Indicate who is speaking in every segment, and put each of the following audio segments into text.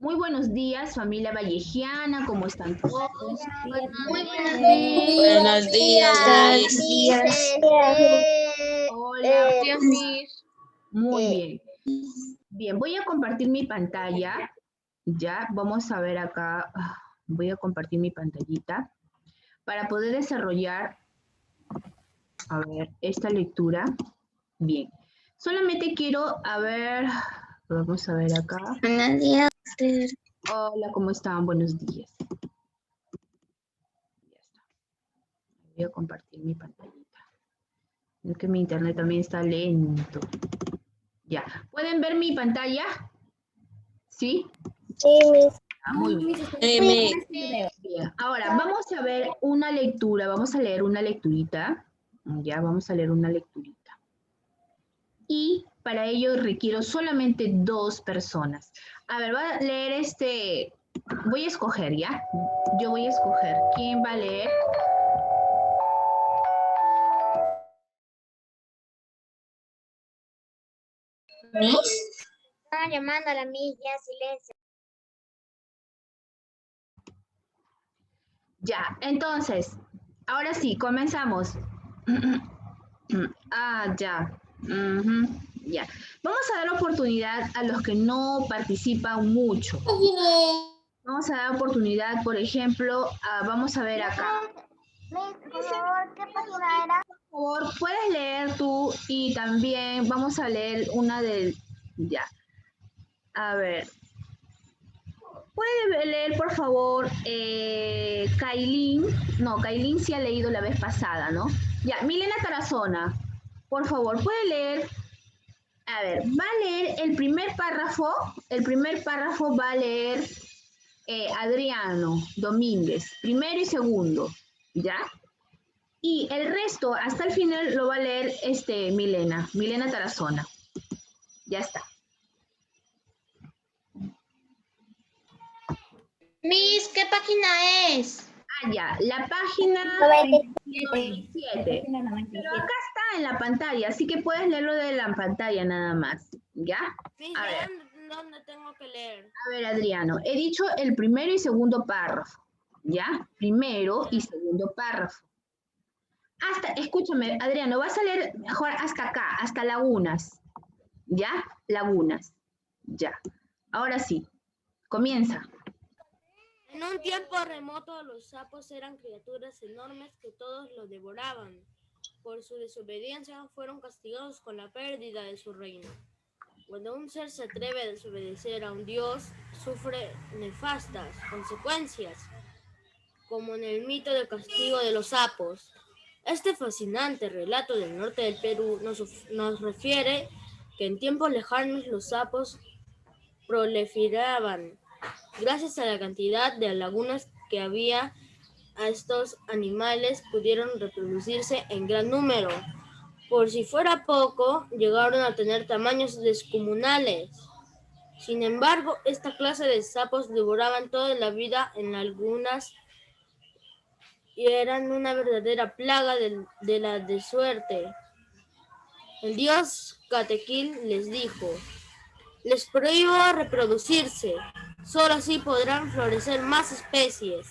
Speaker 1: Muy buenos días, familia vallejiana, ¿cómo están todos?
Speaker 2: Muy buenos días.
Speaker 3: Buenos días, Miss.
Speaker 1: Hola,
Speaker 2: Días, Miss.
Speaker 1: muy bien. Bien, voy a compartir mi pantalla. Ya, vamos a ver acá. Voy a compartir mi pantallita para poder desarrollar, a ver, esta lectura. Bien, solamente quiero, vamos a ver acá.
Speaker 3: Buenos días.
Speaker 1: Hola, ¿cómo están? Buenos días. Ya está. Voy a compartir mi pantallita. Es que mi internet también está lento. Ya. ¿Pueden ver mi pantalla? ¿Sí?
Speaker 2: Sí, Miss.
Speaker 1: Muy bien. Bien. Ahora, vamos a ver una lectura. Vamos a leer una lecturita. Ya, vamos a leer una lecturita. Y para ello requiero solamente 2 personas. A ver, va a leer voy a escoger, ¿ya? Yo voy a escoger. ¿Quién va a leer?
Speaker 3: Miss.
Speaker 2: Estaba llamando a la Miss, ya silencio.
Speaker 1: Ya, entonces, ahora sí, comenzamos. Ya. Ya. Vamos a dar oportunidad a los que no participan mucho. Vamos a dar oportunidad, por ejemplo, vamos a ver acá.
Speaker 2: Miss, por favor, ¿qué página era?
Speaker 1: Por favor, puedes leer tú y también vamos a leer una del... Ya. A ver. ¿Puede leer, por favor, Kailin? No, Kailin sí ha leído la vez pasada, ¿no? Ya, Milena Tarazona, por favor, ¿puede leer? A ver, va a leer el primer párrafo va a leer Adriano Domínguez, primero y segundo, ¿ya? Y el resto, hasta el final, lo va a leer Milena Tarazona. Ya está.
Speaker 3: Miss, ¿qué página es?
Speaker 1: Ya, la página 97. Pero acá está en la pantalla, así que puedes leerlo de la pantalla nada más, ¿ya?
Speaker 4: Miss,
Speaker 1: A ver,
Speaker 4: ¿dónde tengo que leer?
Speaker 1: Adriano, he dicho el primero y segundo párrafo, ¿ya? Primero y segundo párrafo. Escúchame, Adriano, vas a leer mejor hasta acá, hasta lagunas, ¿ya? Lagunas, ya. Ahora sí, comienza.
Speaker 4: En un tiempo remoto, los sapos eran criaturas enormes que todos los devoraban. Por su desobediencia fueron castigados con la pérdida de su reino. Cuando un ser se atreve a desobedecer a un dios, sufre nefastas consecuencias, como en el mito del castigo de los sapos. Este fascinante relato del norte del Perú nos refiere que en tiempos lejanos los sapos proliferaban. Gracias a la cantidad de lagunas que había, a estos animales pudieron reproducirse en gran número. Por si fuera poco, llegaron a tener tamaños descomunales. Sin embargo, esta clase de sapos devoraban toda la vida en lagunas y eran una verdadera plaga de la suerte. El dios Catequil les dijo: les prohíbo reproducirse, solo así podrán florecer más especies.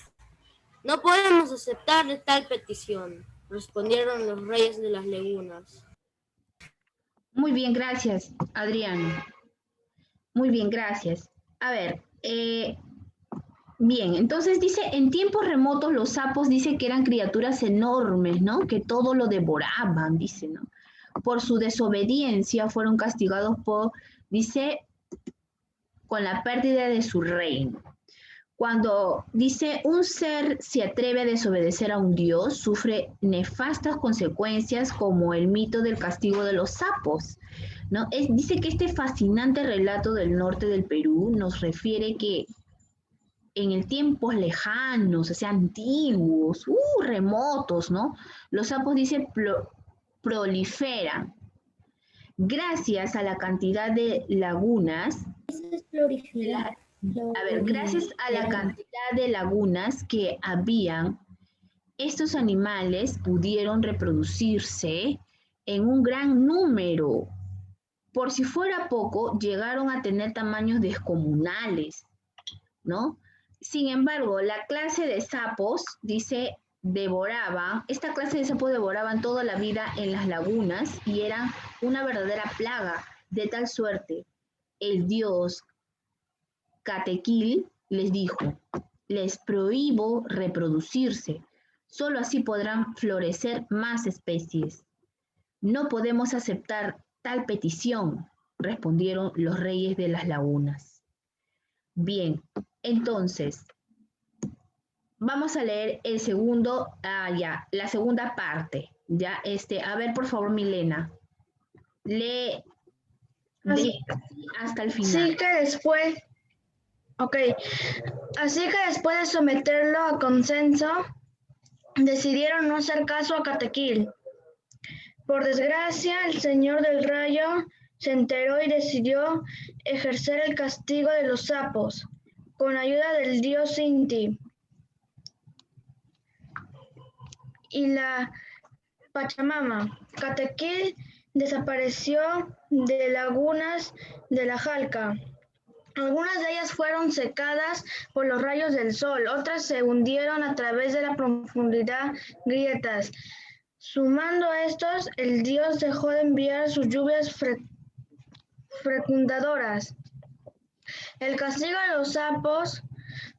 Speaker 4: No podemos aceptarle tal petición, respondieron los reyes de las lagunas.
Speaker 1: Muy bien, gracias, Adriano. Muy bien, gracias. A ver, bien, entonces dice, en tiempos remotos los sapos dice que eran criaturas enormes, ¿no? Que todo lo devoraban, dice, ¿no? Por su desobediencia fueron castigados dice, con la pérdida de su reino. Cuando dice un ser se atreve a desobedecer a un dios, sufre nefastas consecuencias como el mito del castigo de los sapos, ¿no? Dice que este fascinante relato del norte del Perú nos refiere que en el tiempos lejanos, o sea, antiguos, remotos, ¿no? Los sapos, dice, proliferan. Gracias a la cantidad de lagunas, gracias a la cantidad de lagunas que habían, estos animales pudieron reproducirse en un gran número. Por si fuera poco, llegaron a tener tamaños descomunales. ¿no? Sin embargo, la clase de sapos, dice, esta clase de sapos devoraban toda la vida en las lagunas y eran una verdadera plaga, de tal suerte, el dios Catequil les dijo, les prohíbo reproducirse, solo así podrán florecer más especies. No podemos aceptar tal petición, respondieron los reyes de las lagunas. Bien, entonces, vamos a leer el segundo, la segunda parte. Ya, a ver, por favor, Milena, lee hasta el final.
Speaker 5: Así que después, así que después de someterlo a consenso, decidieron no hacer caso a Catequil. Por desgracia, el señor del rayo se enteró y decidió ejercer el castigo de los sapos, con ayuda del dios Inti y la Pachamama. Catequil desapareció de lagunas de la Jalca. Algunas de ellas fueron secadas por los rayos del sol, otras se hundieron a través de la profundidad grietas. Sumando a estos, el dios dejó de enviar sus lluvias fecundadoras. El castigo de los sapos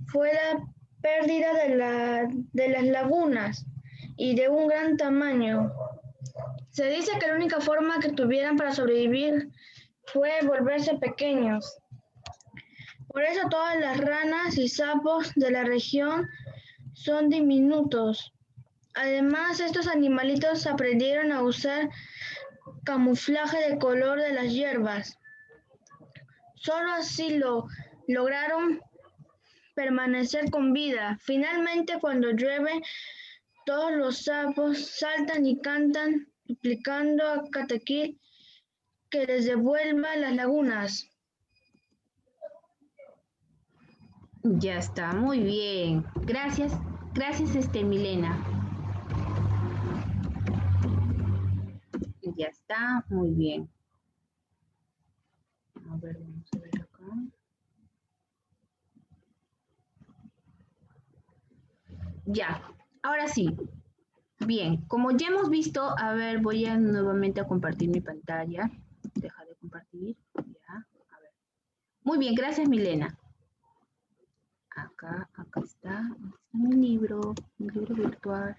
Speaker 5: fue la pérdida de las lagunas y de un gran tamaño. Se dice que la única forma que tuvieran para sobrevivir fue volverse pequeños. Por eso todas las ranas y sapos de la región son diminutos. Además, estos animalitos aprendieron a usar camuflaje de color de las hierbas. Solo así lograron permanecer con vida. Finalmente, cuando llueve, todos los sapos saltan y cantan, suplicando a Catequil que les devuelva las lagunas.
Speaker 1: Ya está, muy bien. Gracias, Milena. Ya está, muy bien. A ver, vamos a ver acá. Ya, ahora sí. Bien, como ya hemos visto, a ver, voy a nuevamente a compartir mi pantalla. Deja de compartir. Ya, a ver. Muy bien, gracias, Milena. Acá está mi libro virtual.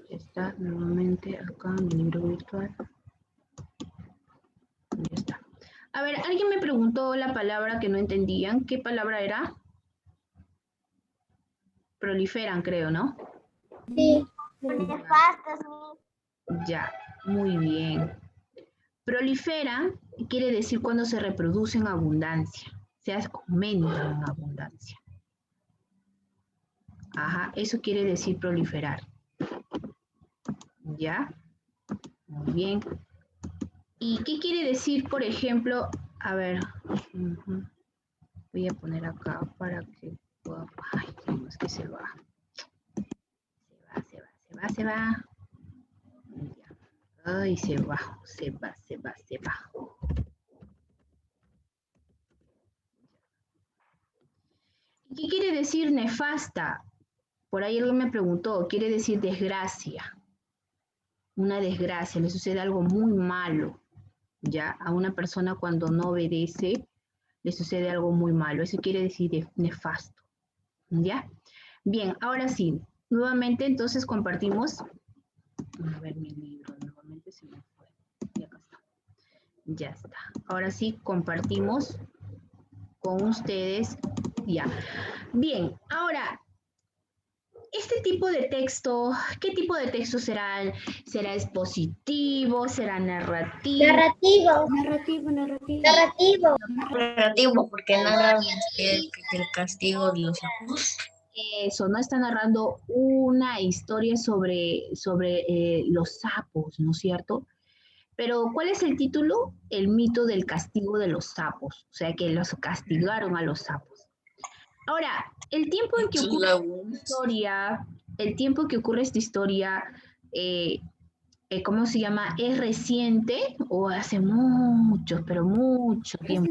Speaker 1: Está nuevamente acá mi libro virtual. Ya está. A ver, alguien me preguntó la palabra que no entendían. ¿Qué palabra era? Proliferan, creo, ¿no?
Speaker 2: Sí. Nefastas,
Speaker 1: Ya, muy bien. Proliferan quiere decir cuando se reproduce en abundancia, se aumenta en abundancia. Ajá, eso quiere decir proliferar. ¿Ya? Muy bien. ¿Y qué quiere decir, por ejemplo? A ver, voy a poner acá para que pueda... Ay, no, es que se va. Se va. Ya. Ay, se va. ¿Qué quiere decir nefasta? Por ahí alguien me preguntó, quiere decir desgracia. Una desgracia, le sucede algo muy malo, ¿ya? A una persona cuando no obedece, le sucede algo muy malo. Eso quiere decir nefasto, ¿ya? Bien, ahora sí, nuevamente entonces compartimos. A ver mi libro, nuevamente se me fue. Y acá está. Ya está. Ahora sí, compartimos con ustedes. Ya. Bien, ahora, este tipo de texto, ¿qué tipo de texto será? ¿Será expositivo? ¿Será narrativo?
Speaker 3: Narrativo, porque narra el castigo de los sapos.
Speaker 1: Eso, no está narrando una historia sobre los sapos, ¿no es cierto? Pero, ¿cuál es el título? El mito del castigo de los sapos. O sea, que los castigaron a los sapos. Ahora, el tiempo en que ocurre esta historia, ¿cómo se llama? ¿Es reciente o hace mucho, pero mucho tiempo?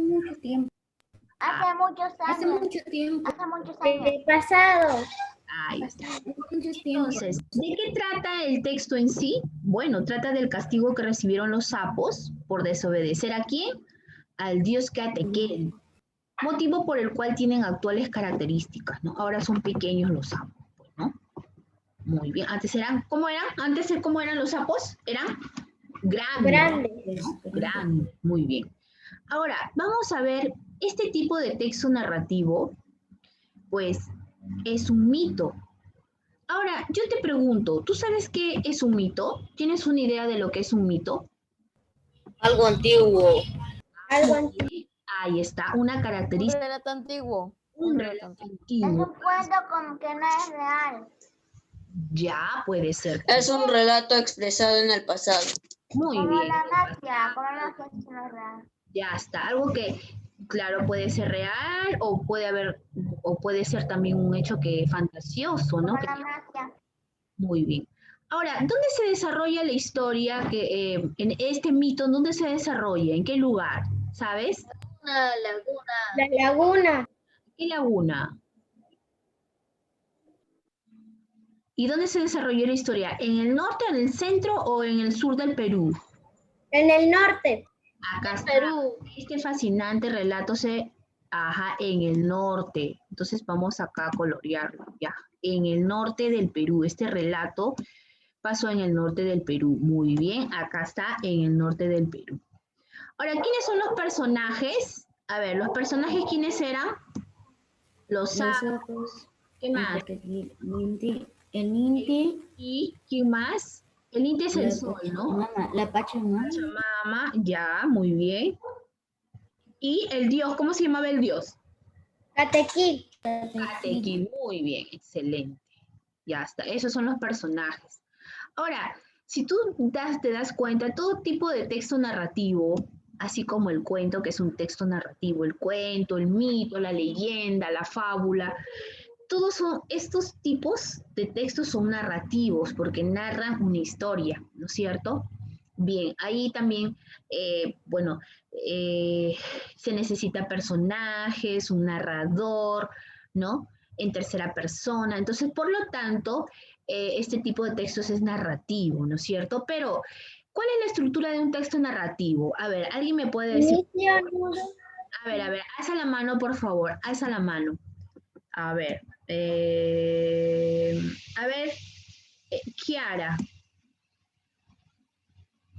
Speaker 2: Hace muchos años.
Speaker 5: Hace muchos años.
Speaker 2: El pasado.
Speaker 1: Ahí está.
Speaker 2: Muchos tiempos.
Speaker 1: Entonces, ¿de qué trata el texto en sí? Bueno, trata del castigo que recibieron los sapos por desobedecer ¿a quién? Al dios Catequel, motivo por el cual tienen actuales características, ¿no? Ahora son pequeños los sapos, pues, ¿no? Muy bien. Antes eran, ¿cómo eran? Antes, ¿cómo eran los sapos? Eran grandes. ¿No? Grandes, muy bien. Ahora, vamos a ver, este tipo de texto narrativo, pues, es un mito. Ahora, yo te pregunto, ¿tú sabes qué es un mito? ¿Tienes una idea de lo que es un mito?
Speaker 4: Algo antiguo.
Speaker 2: Algo antiguo.
Speaker 1: Ahí está, una característica.
Speaker 6: Un relato antiguo.
Speaker 1: Un relato
Speaker 5: Es
Speaker 1: antiguo.
Speaker 5: un cuento como que no es real.
Speaker 1: Ya puede ser.
Speaker 3: Es un relato expresado en el pasado.
Speaker 1: Muy
Speaker 5: Como
Speaker 1: bien.
Speaker 5: la magia, es no es real.
Speaker 1: Ya está. Algo que, claro, puede ser real o puede ser también un hecho que fantasioso, ¿no?
Speaker 5: Como la magia.
Speaker 1: Muy bien. Ahora, ¿dónde se desarrolla la historia que en este mito? ¿Dónde se desarrolla? ¿En qué lugar? ¿Sabes?
Speaker 3: Una laguna.
Speaker 2: La laguna.
Speaker 1: ¿Qué laguna? ¿Y dónde se desarrolló la historia? ¿En el norte, en el centro o en el sur del Perú?
Speaker 2: En el norte.
Speaker 1: Acá está.
Speaker 3: Perú.
Speaker 1: Este fascinante relato en el norte. Entonces vamos acá a colorearlo, ya. En el norte del Perú. Este relato pasó en el norte del Perú. Muy bien, acá está en el norte del Perú. Ahora, ¿quiénes son los personajes? A ver, ¿los personajes quiénes eran? Los sapos. ¿Qué más?
Speaker 7: El Inti,
Speaker 1: ¿Y quién más? El Inti es el sol, ¿no?
Speaker 7: la Pachamama,
Speaker 1: Pachamama, ya, muy bien. Y el dios, ¿cómo se llamaba el dios?
Speaker 2: Catequil.
Speaker 1: Catequil, muy bien, excelente. Ya está, esos son los personajes. Ahora, si tú te das cuenta, todo tipo de texto narrativo, así como el cuento, que es un texto narrativo, el cuento, el mito, la leyenda, la fábula, todos estos tipos de textos son narrativos porque narran una historia, ¿no es cierto? Bien, ahí también, se necesita personajes, un narrador, ¿no? En tercera persona. Entonces, por lo tanto, este tipo de textos es narrativo, ¿no es cierto? Pero, ¿cuál es la estructura de un texto narrativo? A ver, ¿alguien me puede decir?
Speaker 2: Inicio, nudo.
Speaker 1: A ver, alza la mano, por favor, alza la mano. A ver,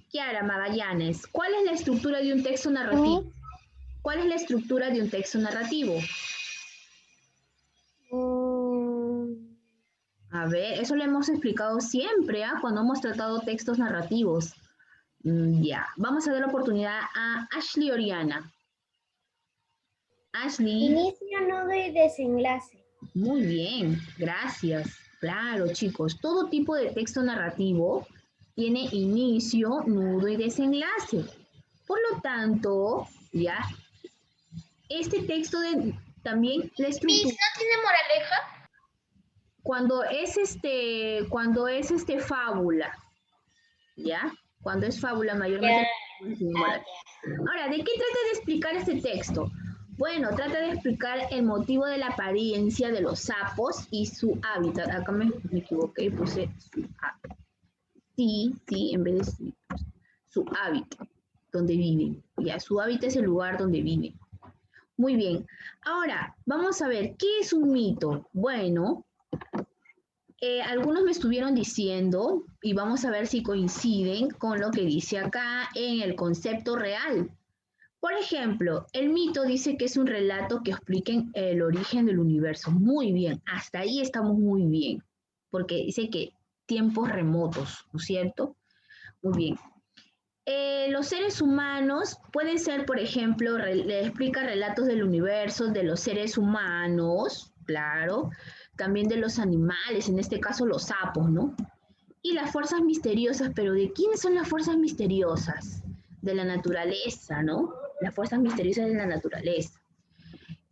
Speaker 1: Kiara Magallanes, ¿cuál es la estructura de un texto narrativo? ¿Cuál es la estructura de un texto narrativo? A ver, eso lo hemos explicado siempre, cuando hemos tratado textos narrativos. Ya, vamos a dar la oportunidad a Ashley Oriana. Ashley.
Speaker 2: Inicio, nudo y desenlace.
Speaker 1: Muy bien, gracias. Claro, chicos, todo tipo de texto narrativo tiene inicio, nudo y desenlace. Por lo tanto, ya, este texto también la estructura.
Speaker 5: ¿No tiene moraleja?
Speaker 1: Cuando es fábula, ¿ya? Cuando es fábula mayormente. Ahora, ¿de qué trata de explicar este texto? Bueno, trata de explicar el motivo de la apariencia de los sapos y su hábitat. Acá me equivoqué y puse su hábitat. Sí, en vez de su hábitat, donde viven. Ya, su hábitat es el lugar donde viven. Muy bien. Ahora, vamos a ver, ¿qué es un mito? Bueno, algunos me estuvieron diciendo, y vamos a ver si coinciden con lo que dice acá en el concepto real. Por ejemplo, el mito dice que es un relato que explica el origen del universo. Muy bien, hasta ahí estamos muy bien, porque dice que tiempos remotos, ¿no es cierto? Muy bien. Los seres humanos pueden ser, por ejemplo, le explica relatos del universo, de los seres humanos, claro, también de los animales, en este caso los sapos, ¿no? Y las fuerzas misteriosas, pero ¿de quiénes son las fuerzas misteriosas? De la naturaleza, ¿no? Las fuerzas misteriosas de la naturaleza.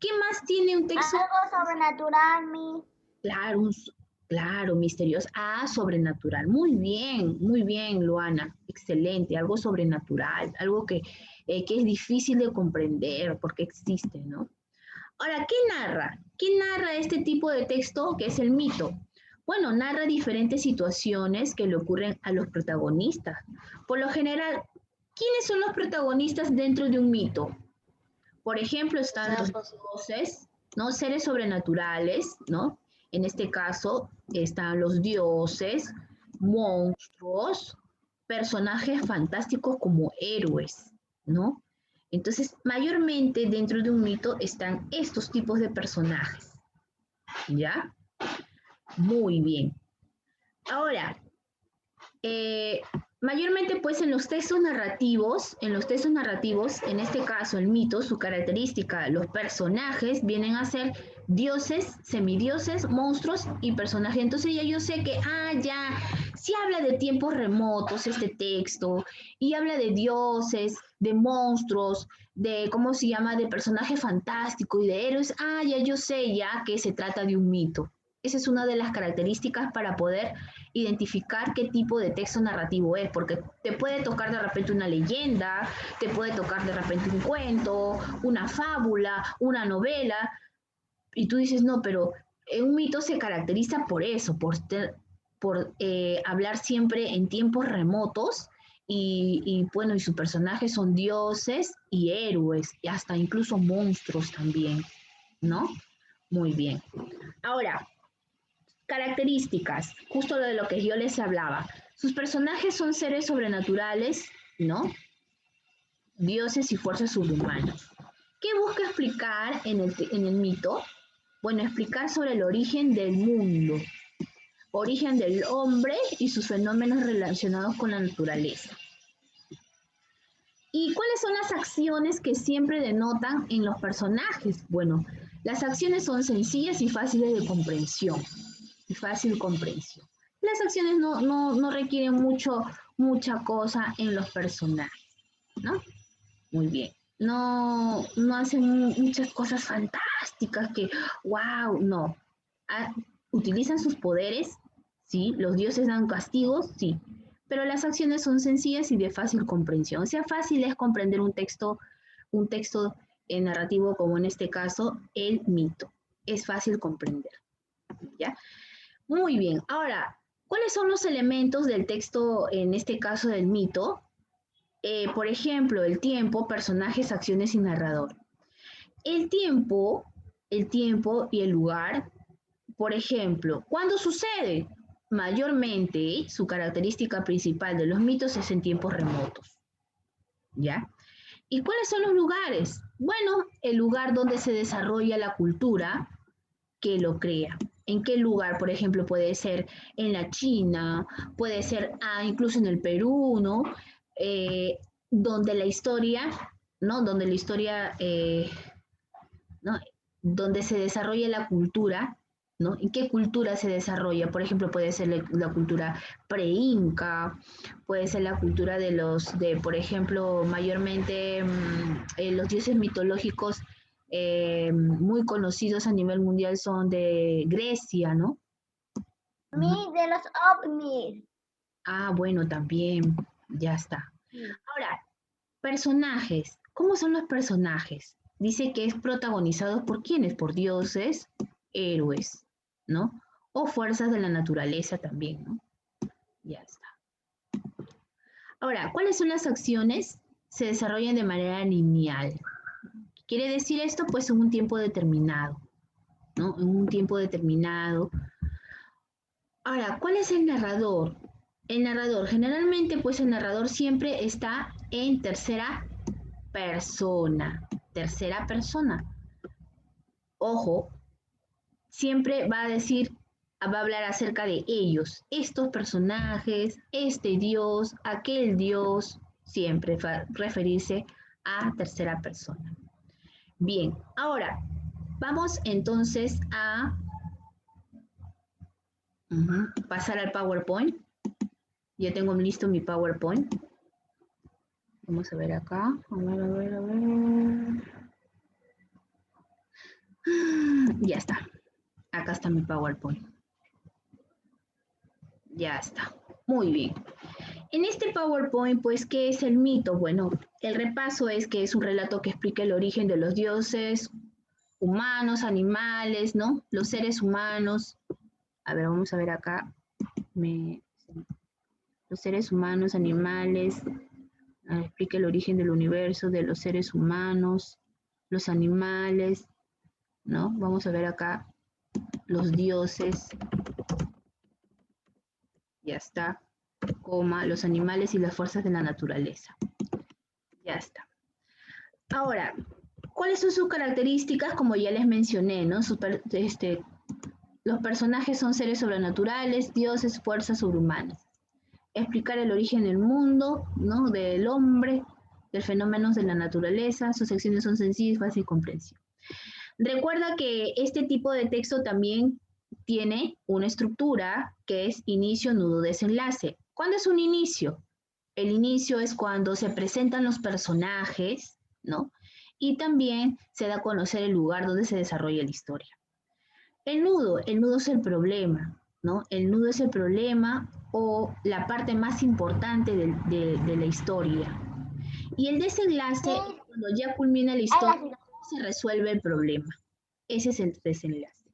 Speaker 1: ¿Qué más tiene un texto?
Speaker 5: Algo sobrenatural, mi.
Speaker 1: Claro, Claro, misterioso. Ah, sobrenatural. Muy bien, Luana. Excelente. Algo sobrenatural, algo que es difícil de comprender porque existe, ¿no? Ahora, ¿qué narra? ¿Qué narra este tipo de texto que es el mito? Bueno, narra diferentes situaciones que le ocurren a los protagonistas. Por lo general, ¿quiénes son los protagonistas dentro de un mito? Por ejemplo, están los dioses, ¿no? Seres sobrenaturales, ¿no? En este caso, están los dioses, monstruos, personajes fantásticos como héroes, ¿no? Entonces, mayormente dentro de un mito están estos tipos de personajes, ¿ya? Muy bien. Ahora, mayormente pues en los textos narrativos, en este caso el mito, su característica, los personajes vienen a ser dioses, semidioses, monstruos y personajes. Entonces ya yo sé que, ya, sí habla de tiempos remotos este texto y habla de dioses, de monstruos, de, ¿cómo se llama?, de personajes fantásticos y de héroes. Ya yo sé ya que se trata de un mito. Esa es una de las características para poder identificar qué tipo de texto narrativo es, porque te puede tocar de repente una leyenda, te puede tocar de repente un cuento, una fábula, una novela, y tú dices, no, pero un mito se caracteriza por eso, por hablar siempre en tiempos remotos, y bueno, y sus personajes son dioses y héroes, y hasta incluso monstruos también, ¿no? Muy bien. Ahora, características, justo de lo que yo les hablaba. Sus personajes son seres sobrenaturales, ¿no? Dioses y fuerzas subhumanas. ¿Qué busca explicar en el mito? Bueno, explicar sobre el origen del mundo, origen del hombre y sus fenómenos relacionados con la naturaleza. ¿Y cuáles son las acciones que siempre denotan en los personajes? Bueno, las acciones son sencillas y fáciles de comprensión. Las acciones no requieren mucha cosa en los personajes, ¿no? Muy bien. No hacen muchas cosas fantásticas que, wow, no. Utilizan sus poderes, sí. Los dioses dan castigos, sí. Pero las acciones son sencillas y de fácil comprensión. O sea, fácil es comprender un texto narrativo como en este caso, el mito. Es fácil comprender, ¿ya? Muy bien. Ahora, ¿cuáles son los elementos del texto, en este caso del mito? Por ejemplo, el tiempo, personajes, acciones y narrador. El tiempo y el lugar, por ejemplo, ¿cuándo sucede? Mayormente, su característica principal de los mitos es en tiempos remotos, ¿ya? ¿Y cuáles son los lugares? Bueno, el lugar donde se desarrolla la cultura que lo crea. ¿En qué lugar? Por ejemplo, puede ser en la China, puede ser incluso en el Perú, ¿no? Donde la historia, ¿no? Donde la historia, ¿no? Donde se desarrolla la cultura, ¿no? ¿En qué cultura se desarrolla? Por ejemplo, puede ser la cultura pre-inca, puede ser la cultura por ejemplo, mayormente los dioses mitológicos muy conocidos a nivel mundial son de Grecia, ¿no?
Speaker 2: De los ovnis.
Speaker 1: Bueno, también, ya está. Ahora, personajes. ¿Cómo son los personajes? Dice que es protagonizado por ¿quiénes? Por dioses, héroes, ¿no? O fuerzas de la naturaleza también, ¿no? Ya está. Ahora, ¿cuáles son las acciones? Se desarrollan de manera lineal. ¿Quiere decir esto? Pues en un tiempo determinado, ¿no? En un tiempo determinado. Ahora, ¿cuál es el narrador? El narrador, generalmente, pues el narrador siempre está en tercera persona. Tercera persona. Ojo, siempre va a hablar acerca de ellos, estos personajes, este dios, aquel dios, siempre va a referirse a tercera persona. Bien, ahora vamos entonces a pasar al PowerPoint. Ya tengo listo mi PowerPoint. Vamos a ver acá. A ver. Ya está. Acá está mi PowerPoint. Ya está. Muy bien. En este PowerPoint, pues, ¿qué es el mito? Bueno, el repaso es que es un relato que explica el origen de los dioses humanos, animales, ¿no? Los seres humanos. A ver, vamos a ver acá. Los seres humanos, animales. Explica el origen del universo, de los seres humanos, los animales, ¿no? Vamos a ver acá los dioses. Ya está. Coma, los animales y las fuerzas de la naturaleza. Ya está. Ahora, ¿cuáles son sus características? Como ya les mencioné, ¿no? Los personajes son seres sobrenaturales, dioses, fuerzas sobrehumanas. Explicar el origen del mundo, ¿no? Del hombre, de fenómenos de la naturaleza. Sus secciones son sencillas, fáciles y comprensivas. Recuerda que este tipo de texto también tiene una estructura que es inicio, nudo, desenlace. ¿Cuándo es un inicio? El inicio es cuando se presentan los personajes, ¿no? Y también se da a conocer el lugar donde se desarrolla la historia. El nudo es el problema, ¿no? El nudo es el problema o la parte más importante de la historia. Y el desenlace es cuando ya culmina la historia, se resuelve el problema. Ese es el desenlace.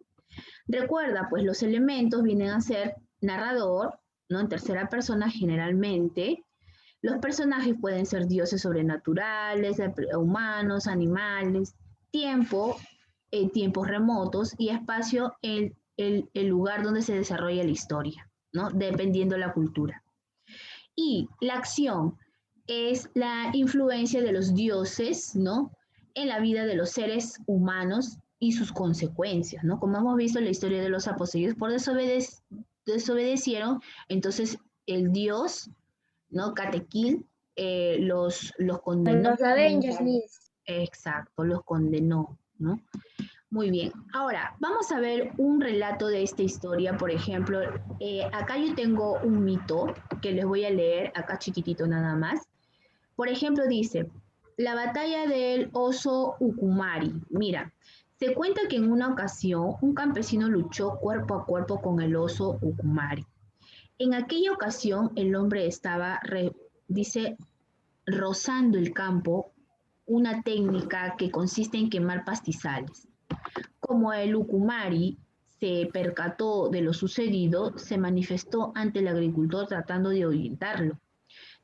Speaker 1: Recuerda, pues los elementos vienen a ser narrador, ¿no? En tercera persona generalmente. Los personajes pueden ser dioses sobrenaturales, humanos, animales, tiempo, tiempos remotos y espacio, el lugar donde se desarrolla la historia, ¿no? Dependiendo de la cultura. Y la acción es la influencia de los dioses, ¿no? En la vida de los seres humanos y sus consecuencias, ¿no? Como hemos visto en la historia de los apóstoles, por desobedecieron, entonces el dios, ¿no? Catequil los condenó.
Speaker 2: Los Avengers, Miss.
Speaker 1: Exacto, los condenó, ¿no? Muy bien, ahora vamos a ver un relato de esta historia, por ejemplo, acá yo tengo un mito que les voy a leer, acá chiquitito nada más. Por ejemplo, dice, la batalla del oso Ucumari. Mira, se cuenta que en una ocasión un campesino luchó cuerpo a cuerpo con el oso Ucumari. En aquella ocasión el hombre estaba, dice, rozando el campo, una técnica que consiste en quemar pastizales. Como el Ucumari se percató de lo sucedido, se manifestó ante el agricultor tratando de ahuyentarlo.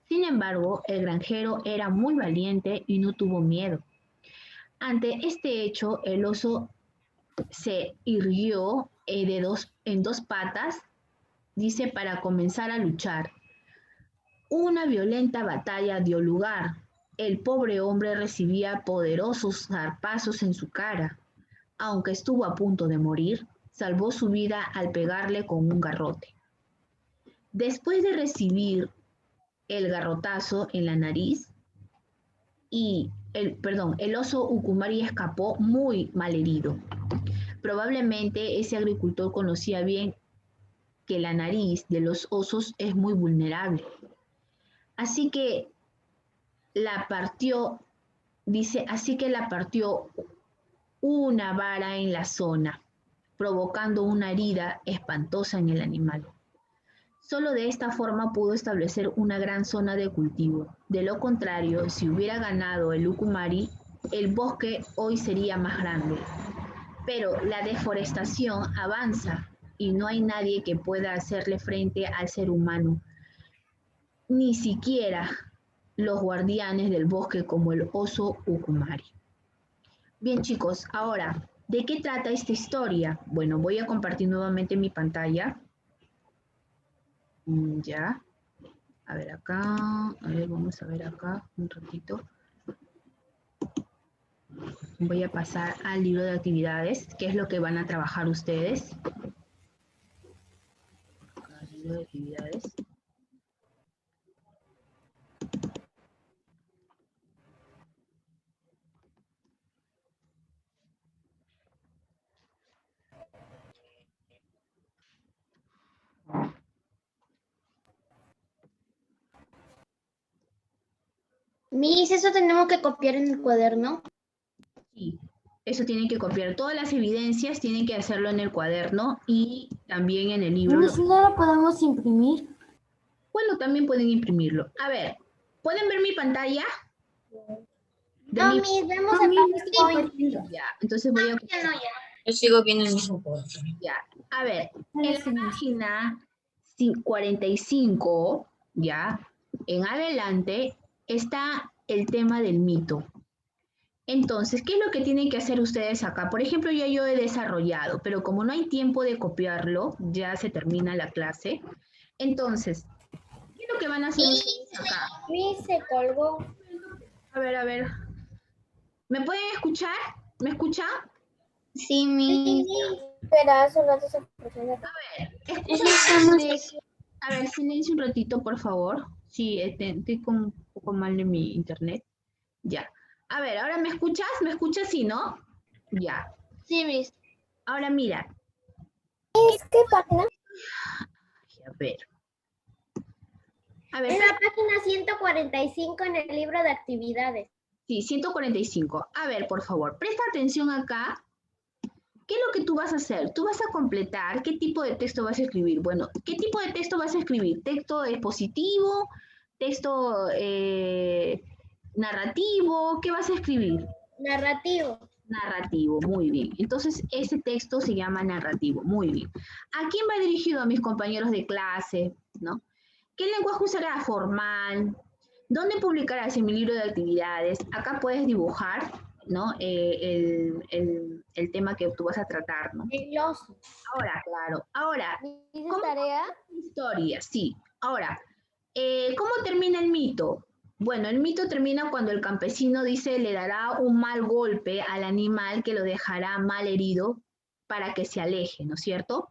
Speaker 1: Sin embargo, el granjero era muy valiente y no tuvo miedo. Ante este hecho, el oso se irguió en dos patas, dice, para comenzar a luchar. Una violenta batalla dio lugar. El pobre hombre recibía poderosos zarpazos en su cara. Aunque estuvo a punto de morir, salvó su vida al pegarle con un garrote. Después de recibir el garrotazo en la nariz, el oso Ucumari escapó muy malherido. Probablemente ese agricultor conocía bien que la nariz de los osos es muy vulnerable. Así que la partió una vara en la zona, provocando una herida espantosa en el animal. Solo de esta forma pudo establecer una gran zona de cultivo. De lo contrario, si hubiera ganado el Ucumari, el bosque hoy sería más grande. Pero la deforestación avanza y no hay nadie que pueda hacerle frente al ser humano, ni siquiera los guardianes del bosque como el oso Ucumari. Bien, chicos, ahora, ¿de qué trata esta historia? Bueno, voy a compartir nuevamente mi pantalla. Ya. A ver acá. A ver, vamos a ver acá un ratito. Voy a pasar al libro de actividades, que es lo que van a trabajar ustedes. Acá, libro de actividades.
Speaker 2: Miss, ¿eso tenemos que copiar en el cuaderno?
Speaker 1: Sí, Eso tienen que copiar. Todas las evidencias tienen que hacerlo en el cuaderno y también en el libro.
Speaker 7: Si no lo podemos imprimir.
Speaker 1: Bueno, también pueden imprimirlo. A ver, ¿pueden ver mi pantalla? De
Speaker 2: No,
Speaker 1: mi-
Speaker 2: Miss, vemos el PowerPoint.
Speaker 1: Ya, entonces voy a...
Speaker 2: Ya no, ya.
Speaker 3: Yo sigo viendo el mismo poder.
Speaker 1: Ya, a ver, en la página 45, ya, en adelante, está el tema del mito. Entonces, ¿qué es lo que tienen que hacer ustedes acá? Por ejemplo, ya yo he desarrollado, pero como no hay tiempo de copiarlo, ya se termina la clase. Entonces, ¿qué es lo que van a hacer ustedes acá?
Speaker 2: Miss se colgó.
Speaker 1: A ver. ¿Me pueden escuchar? ¿Me escuchan?
Speaker 3: Sí, Miss.
Speaker 2: Espera, hace rato se presenta.
Speaker 1: Escúchame. A ver, silencio un ratito, por favor. Sí, estoy con un poco mal de mi internet. Ya. A ver, ¿ahora me escuchas? ¿Me escuchas? Sí, ¿no? Ya.
Speaker 2: Sí, Miss.
Speaker 1: Ahora mira.
Speaker 2: ¿Qué página?
Speaker 1: A ver. A ver,
Speaker 2: Es la página 145 en el libro de actividades.
Speaker 1: sí, 145. A ver, por favor, presta atención acá. ¿Qué es lo que tú vas a hacer? Tú vas a completar. ¿Qué tipo de texto vas a escribir? Bueno, ¿qué tipo de texto vas a escribir? ¿Texto expositivo? ¿Texto narrativo? ¿Qué vas a escribir?
Speaker 2: Narrativo.
Speaker 1: Narrativo, muy bien. Entonces, ese texto se llama narrativo, muy bien. ¿A quién va dirigido? A mis compañeros de clase, ¿no? ¿Qué lenguaje usará? Formal. ¿Dónde publicarás? En mi libro de actividades. Acá puedes dibujar, ¿no? El tema que tú vas a tratar, ¿no?
Speaker 2: El oso.
Speaker 1: Ahora, claro. Ahora,
Speaker 2: ¿Dice
Speaker 1: ¿cómo
Speaker 2: tarea?
Speaker 1: historia? Sí. Ahora, ¿cómo termina el mito? Bueno, el mito termina cuando el campesino dice le dará un mal golpe al animal que lo dejará mal herido para que se aleje, ¿no es cierto?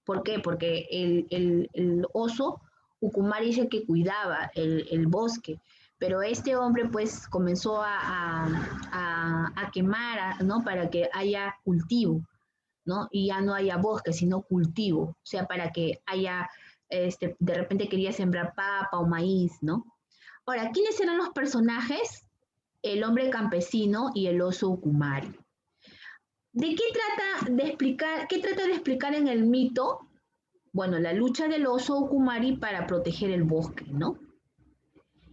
Speaker 1: ¿Por qué? Porque el oso Ucumari es el que cuidaba el bosque, pero este hombre pues comenzó a quemar, ¿no? Para que haya cultivo, ¿no? Y ya no haya bosque, sino cultivo, o sea, para que haya, de repente quería sembrar papa o maíz, ¿no? Ahora, ¿quiénes eran los personajes? El hombre campesino y el oso Ucumari. ¿De qué trata de explicar, qué trata de explicar en el mito? Bueno, la lucha del oso Ucumari para proteger el bosque, ¿no?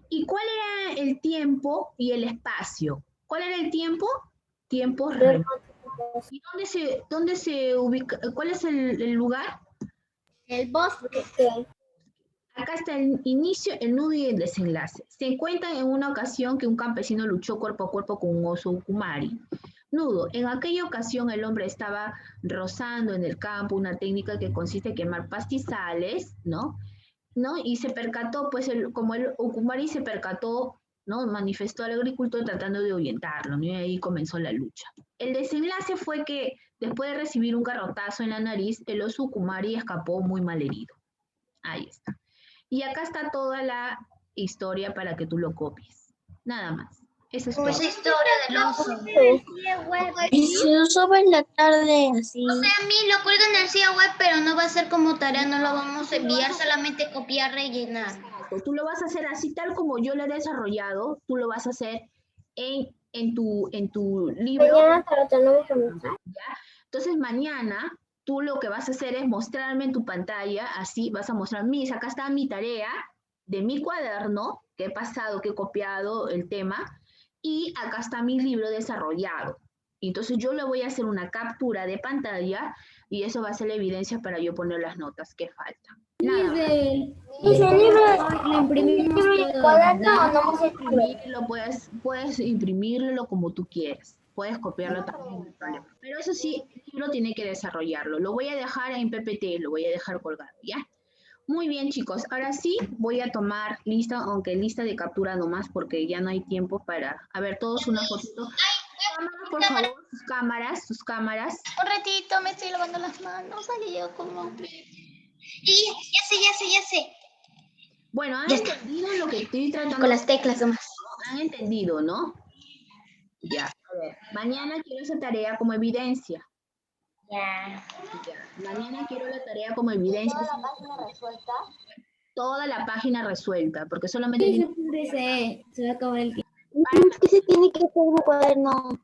Speaker 1: ¿Y cuál era el tiempo y el espacio? ¿Cuál era el tiempo? Tiempo remoto. ¿Y dónde se ubica? ¿Cuál es el lugar?
Speaker 2: El bosque.
Speaker 1: Acá está el inicio, el nudo y el desenlace. Se encuentra en una ocasión que un campesino luchó cuerpo a cuerpo con un oso Ucumari. Nudo. En aquella ocasión el hombre estaba rozando en el campo una técnica que consiste en quemar pastizales, ¿no? Y se percató, pues, como el Ucumari se percató, ¿no? Manifestó al agricultor tratando de ahuyentarlo, ¿no? Y ahí comenzó la lucha. El desenlace fue que, después de recibir un garrotazo en la nariz, el oso Ucumari escapó muy mal herido. Ahí está. Y acá está toda la historia para que tú lo copies. Nada más. Eso es todo.
Speaker 2: Esa historia del oso.
Speaker 3: Y se lo sube en la tarde, así.
Speaker 2: O sea, a mí lo cuelgan en el sitio web, pero no va a ser como tarea, no lo vamos a enviar, solamente copiar, rellenar.
Speaker 1: Tú lo vas a hacer así tal como yo lo he desarrollado, tú lo vas a hacer en tu libro. ¿Ya? Entonces mañana tú lo que vas a hacer es mostrarme en tu pantalla, así vas a mostrar, Miss, acá está mi tarea de mi cuaderno, que he pasado, que he copiado el tema, y acá está mi libro desarrollado. Entonces yo le voy a hacer una captura de pantalla y eso va a ser la evidencia para yo poner las notas que faltan. Nada más.
Speaker 7: Ese libro lo imprimimos
Speaker 1: Imprimirlo, puedes imprimirlo como tú quieras. Puedes copiarlo también, no hay problema. Pero eso sí, el libro tiene que desarrollarlo. Lo voy a dejar en PPT, lo voy a dejar colgado, ¿ya? Muy bien, chicos. Ahora sí voy a tomar lista, aunque lista de captura nomás, porque ya no hay tiempo para... A ver, todos una fotito. Cámaras, por favor, sus cámaras.
Speaker 2: Un ratito, me estoy lavando las manos, salí yo como... Y ya sé.
Speaker 1: Bueno, ¿han entendido lo que estoy tratando?
Speaker 2: Con las teclas nomás.
Speaker 1: ¿Han entendido, no? Ya, a ver. Mañana quiero esa tarea como evidencia.
Speaker 2: Ya.
Speaker 1: Mañana quiero la tarea como evidencia.
Speaker 2: ¿Toda la página resuelta?
Speaker 1: Toda la página resuelta, porque solamente...
Speaker 7: Se va a acabar el tiempo.
Speaker 2: Es que se tiene que hacer un cuaderno.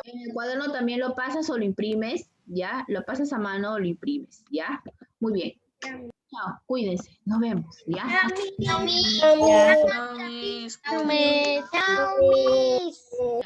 Speaker 1: En el cuaderno también lo pasas o lo imprimes, ¿ya? Lo pasas a mano o lo imprimes, ¿ya? Muy bien. Chao, cuídense, nos vemos, ¿ya?
Speaker 2: Chao, Miss.
Speaker 3: Ya, no, mis.
Speaker 2: Chao, Miss.
Speaker 1: Chao.